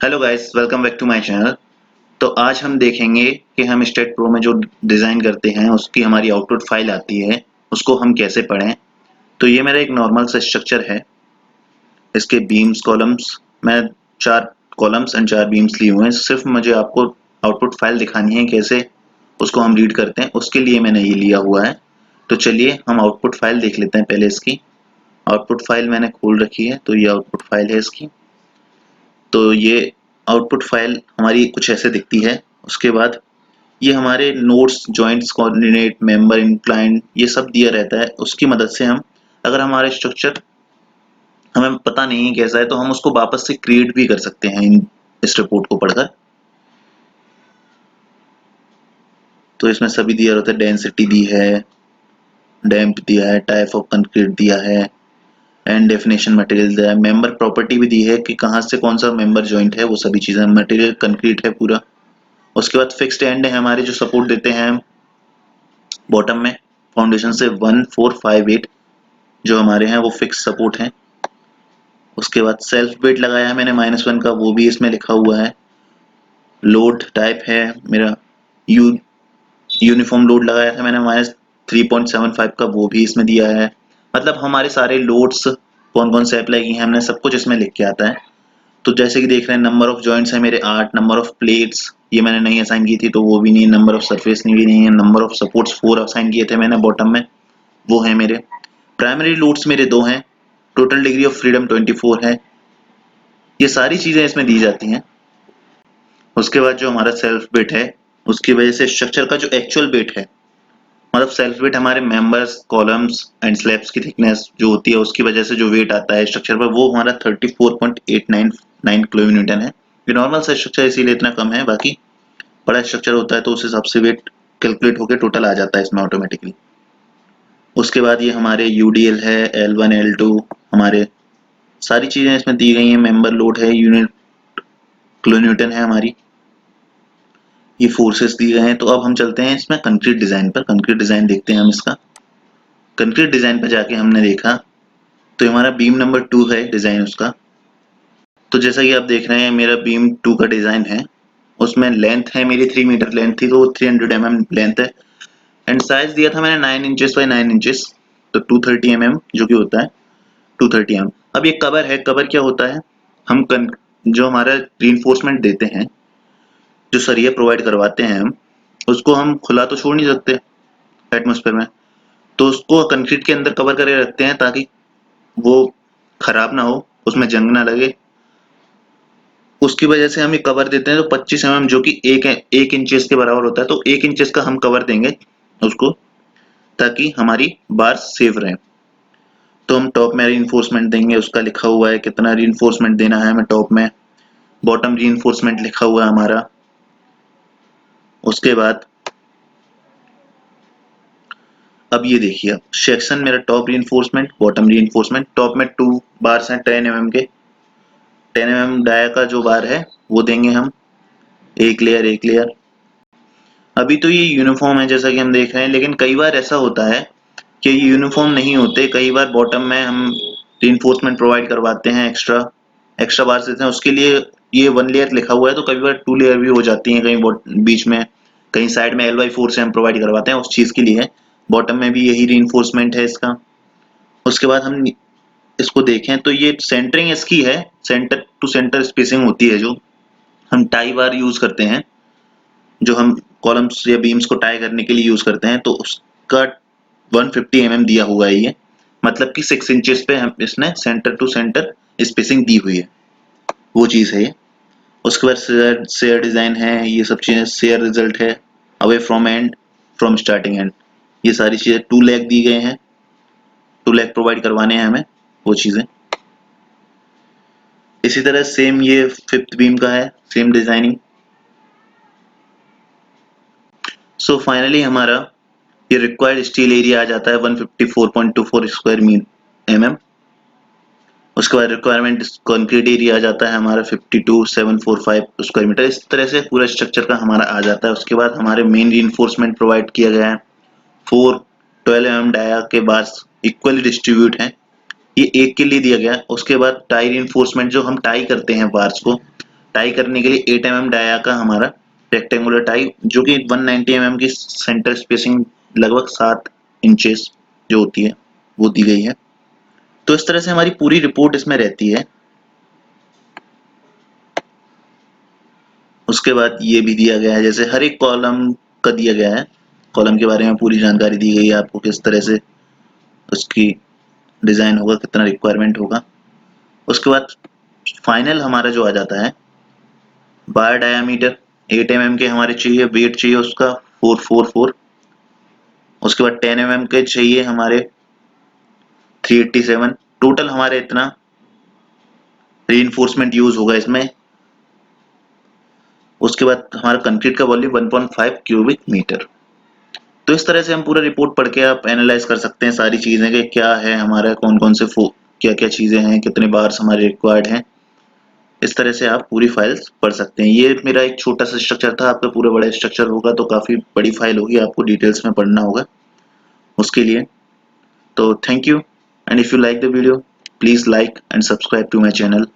Hello guys, welcome back to my channel. तो आज हम देखेंगे कि हम स्टेट प्रो में जो डिज़ाइन करते हैं उसकी हमारी आउटपुट फाइल आती है, उसको हम कैसे पढ़ें। तो ये मेरा एक नॉर्मल सा स्ट्रक्चर है। इसके बीम्स कॉलम्स मैं 4 कॉलम्स एंड 4 बीम्स लिए हुए हैं। सिर्फ मुझे आपको आउटपुट फाइल दिखानी है कैसे उसको हम रीड करते हैं, उसके लिए मैंने ये लिया हुआ है। तो चलिए हम आउटपुट फाइल देख लेते हैं पहले इसकी। आउटपुट फाइल मैंने खोल रखी है, तो ये आउटपुट फाइल है इसकी। तो ये आउटपुट फाइल हमारी कुछ ऐसे दिखती है। उसके बाद ये हमारे nodes, joints, coordinate, member, incline ये सब दिया रहता है। उसकी मदद से हम अगर हमारा स्ट्रक्चर हमें पता नहीं है कैसा है तो हम उसको वापस से क्रिएट भी कर सकते हैं इस रिपोर्ट को पढ़कर। तो इसमें सभी दिया रहता है, डेंसिटी दी है, डैम्प दिया है, टाइप ऑफ कंक्रीट दिया है एंड डेफिनेशन मटेरियल दिया है, मेंबर प्रॉपर्टी भी दी है कि कहाँ से कौन सा मेंबर जॉइंट है, वो सभी चीजें, मटेरियल कंक्रीट है पूरा। उसके बाद फिक्स्ड एंड है हमारे जो सपोर्ट देते हैं बॉटम में फाउंडेशन से 1 4 5 8 जो हमारे हैं वो फिक्स सपोर्ट हैं। उसके बाद सेल्फ वेट लगाया है मैंने -1 का, वो भी इसमें लिखा हुआ है। लोड टाइप है मेरा यू यूनिफॉर्म लोड लगाया था मैंने -3.75 का, वो भी इसमें दिया है। मतलब हमारे सारे लोड्स कौन कौन से अप्लाई किए हैं हमने सब कुछ इसमें लिख के आता है। तो जैसे कि देख रहे हैं नंबर ऑफ जॉइंट्स है मेरे 8, नंबर ऑफ प्लेट्स ये मैंने नहीं असाइन की थी तो वो भी नहीं, नंबर ऑफ सरफेस भी नहीं है, नंबर ऑफ सपोर्ट्स 4 असाइन किए थे मैंने बॉटम में, वो है मेरे। प्राइमरी लोड्स मेरे 2 हैं, टोटल डिग्री ऑफ फ्रीडम 24 है। ये सारी चीजें इसमें दी जाती हैं। उसके बाद जो हमारा सेल्फ वेट है उसकी वजह से स्ट्रक्चर का जो एक्चुअल वेट है, मतलब सेल्फ वेट हमारे मेंबर्स, कॉलम्स एंड स्लैब्स की थिकनेस जो होती है उसकी वजह से जो वेट आता है स्ट्रक्चर पर, वो हमारा 34.899 किलो न्यूटन है। ये नॉर्मल सा स्ट्रक्चर इसीलिए इतना कम है, बाकी बड़ा स्ट्रक्चर होता है तो उस हिसाब से वेट कैलकुलेट होकर टोटल आ जाता है इसमें ऑटोमेटिकली। उसके बाद ये हमारे यूडीएल है, L1 L2 हमारे सारी चीजें इसमें दी गई हैं। मेंबर लोड है, यूनिट किलो न्यूटन है हमारी, ये फोर्सेस दिए गए हैं। तो अब हम चलते हैं इसमें कंक्रीट डिजाइन पर। कंक्रीट डिजाइन देखते हैं हम इसका। कंक्रीट डिजाइन पर जाके हमने देखा तो हमारा बीम नंबर 2 है डिजाइन उसका। तो जैसा कि आप देख रहे हैं मेरा बीम 2 का डिजाइन है। उसमें लेंथ है मेरी 3 मीटर लेंथ थी तो 300 लेंथ है एंड साइज दिया था मैंने 9 इंचेस बाय 9 इंचेस, तो 230 जो कि होता है 230 अब ये कवर है। कवर क्या होता है, हम जो हमारा रीइंफोर्समेंट देते हैं, जो सरिया प्रोवाइड करवाते हैं हम, उसको हम खुला तो छोड़ नहीं सकते एटमॉस्फेयर में, तो उसको कंक्रीट के अंदर कवर करके रखते हैं ताकि वो खराब ना हो, उसमें जंग ना लगे। उसकी वजह से हम ये कवर देते हैं। तो 25 जो कि एक इंचेस के बराबर होता है, तो 1 इंचेस का हम कवर देंगे उसको ताकि हमारी बार सेफ रहे। तो हम टॉप में रीइंफोर्समेंट देंगे, उसका लिखा हुआ है कितना रीइंफोर्समेंट देना है हमें टॉप में। बॉटम रीइंफोर्समेंट लिखा हुआ है हमारा। उसके बाद अब ये देखिए सेक्शन मेरा top reinforcement, bottom reinforcement. Top में 2 बार्स हैं 10 के, 10 डाया का जो बार है वो देंगे हम, एक लेयर। अभी तो ये यूनिफॉर्म है जैसा कि हम देख रहे हैं, लेकिन कई बार ऐसा होता है कि ये यूनिफॉर्म नहीं होते। कई बार बॉटम में हम रीइंफोर्समेंट प्रोवाइड करवाते हैं, एक्स्ट्रा बार देते हैं, उसके लिए ये 1 लेयर लिखा हुआ है, तो कई बार 2 लेयर भी हो जाती हैं कहीं बीच में, कहीं साइड में L/4 से हम प्रोवाइड करवाते हैं, उस चीज के लिए है। बॉटम में भी यही रीइंफोर्समेंट है इसका। उसके बाद हम इसको देखें तो ये सेंटरिंग इसकी है, सेंटर टू सेंटर स्पेसिंग होती है जो हम टाई बार यूज करते हैं, जो हम कॉलम्स या बीम्स को टाई करने के लिए यूज करते हैं, तो उसका 150 दिया हुआ है ये, मतलब कि 6 इंचेस पे हम इसने सेंटर टू सेंटर स्पेसिंग दी हुई है, वो चीज है ये। उसके बाद शेयर डिजाइन है, ये सब चीजें, शेयर रिजल्ट है, away from and, from starting and, ये सारी चीजें 2 लेग दी गए हैं, 2 लेग प्रोवाइड करवाने हैं हमें, वो चीजें। इसी तरह सेम ये 5th बीम का है, सेम डिजाइनिंग। सो फाइनली हमारा ये रिक्वायर्ड स्टील एरिया आ जाता है 154.24 स्क्वायर mm। उसके बाद रिक्वायरमेंट कंक्रीट एरिया आ जाता है हमारा 52,745 स्क्वायर मीटर। इस तरह से पूरा स्ट्रक्चर का हमारा आ जाता है। उसके बाद हमारे मेन रीइंफोर्समेंट प्रोवाइड किया गया है, 4 12 डाया के बार्स इक्वली डिस्ट्रीब्यूट हैं, ये एक के लिए दिया गया है। उसके बाद टाई रीइंफोर्समेंट, जो हम टाई करते हैं बार्स को, टाई करने के लिए 8 mm डाया का हमारा रेक्टेंगुलर टाई, जो कि 190 mm की सेंटर स्पेसिंग लगभग 7 इंचेस जो होती है वो दी गई है। तो इस तरह से हमारी पूरी रिपोर्ट इसमें रहती है। उसके बाद ये भी दिया गया है, जैसे हर एक कॉलम का दिया गया है, कॉलम के बारे में पूरी जानकारी दी गई है आपको, किस तरह से उसकी डिजाइन होगा, कितना रिक्वायरमेंट होगा। उसके बाद फाइनल हमारा जो आ जाता है, बार डायामीटर 8 mm के हमारे चाहिए, वेट चाहिए उसका 444। उसके बाद 10 mm के चाहिए हमारे 387। टोटल हमारे इतना रीइंफोर्समेंट यूज होगा इसमें। उसके बाद हमारा कंक्रीट का वॉल्यूम 1.5 क्यूबिक मीटर। तो इस तरह से हम पूरा रिपोर्ट पढ़ के आप एनालाइज कर सकते हैं सारी चीजें कि क्या है हमारा, कौन कौन से क्या क्या चीजें हैं, कितने बार्स हमारे रिक्वायर्ड हैं। इस तरह से आप पूरी फाइल्स पढ़ सकते हैं। ये मेरा एक छोटा सा स्ट्रक्चर था, आपका पूरा बड़ा स्ट्रक्चर होगा तो काफी बड़ी फाइल होगी, आपको डिटेल्स में पढ़ना होगा उसके लिए। तो thank you, and if you like the video please like and subscribe to my channel.